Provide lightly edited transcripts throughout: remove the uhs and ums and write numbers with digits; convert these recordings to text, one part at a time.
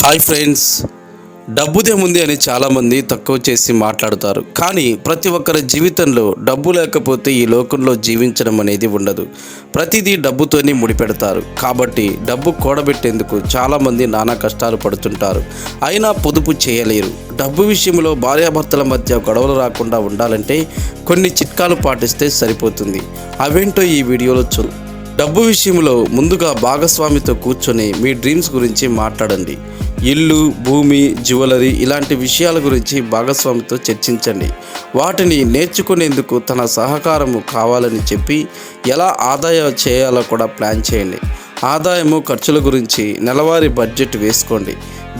Hi friends, డబ్బుదేముంది అని చాలామంది తక్కువ చేసి మాట్లాడుతారు. కానీ ప్రతి ఒక్కరి జీవితంలో డబ్బు లేకపోతే ఈ లోకంలో జీవించడం అనేది ఉండదు. ప్రతిదీ డబ్బుతోనే ముడిపెడతారు. కాబట్టి డబ్బు కూడబెట్టేందుకు చాలామంది నానా కష్టాలు పడుతుంటారు. అయినా పొదుపు చేయలేరు. డబ్బు విషయంలో భార్యాభర్తల మధ్య గొడవలు రాకుండా ఉండాలంటే కొన్ని చిట్కాలు పాటిస్తే సరిపోతుంది. అవేంటో ఈ వీడియోలో డబ్బు విషయంలో ముందుగా భాగస్వామితో కూర్చొని మీ డ్రీమ్స్ గురించి మాట్లాడండి. ఇల్లు, భూమి, జ్యువెలరీ ఇలాంటి విషయాల గురించి భాగస్వామితో చర్చించండి. వాటిని నేర్చుకునేందుకు తన సహకారము కావాలని చెప్పి ఎలా ఆదాయం చేయాలో కూడా ప్లాన్ చేయండి. ఆదాయము, ఖర్చుల గురించి నెలవారీ బడ్జెట్ వేసుకోండి.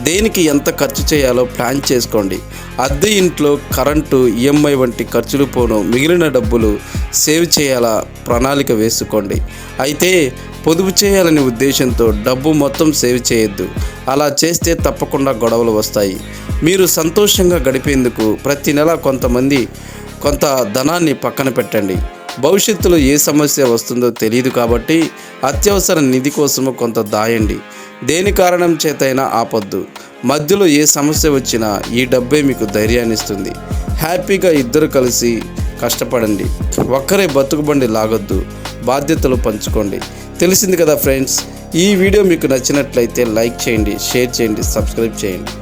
దేనికి ఎంత ఖర్చు చేయాలో ప్లాన్ చేసుకోండి. అద్దె ఇంట్లో కరెంటు, ఈఎంఐ వంటి ఖర్చులు పోను మిగిలిన డబ్బులు సేవ్ చేయాలా ప్రణాళిక వేసుకోండి. అయితే పొదుపు చేయాలనే ఉద్దేశంతో డబ్బు మొత్తం సేవ్ చేయొద్దు. అలా చేస్తే తప్పకుండా గొడవలు వస్తాయి. మీరు సంతోషంగా గడిపేందుకు ప్రతి నెల కొంత ధనాన్ని పక్కన పెట్టండి. భవిష్యత్తులో ఏ సమస్య వస్తుందో తెలియదు కాబట్టి అత్యవసర నిధి కోసము కొంత దాయండి. దేని కారణం చేతైనా ఆపొద్దు. మధ్యలో ఏ సమస్య వచ్చినా ఈ డబ్బే మీకు ధైర్యాన్ని ఇస్తుంది. హ్యాపీగా ఇద్దరు కలిసి కష్టపడండి. ఒక్కరే బతుకుబండి లాగొద్దు. బాధ్యతలు పంచుకోండి. తెలిసింది కదా ఫ్రెండ్స్. ఈ వీడియో మీకు నచ్చినట్లయితే లైక్ చేయండి, షేర్ చేయండి, సబ్స్క్రైబ్ చేయండి.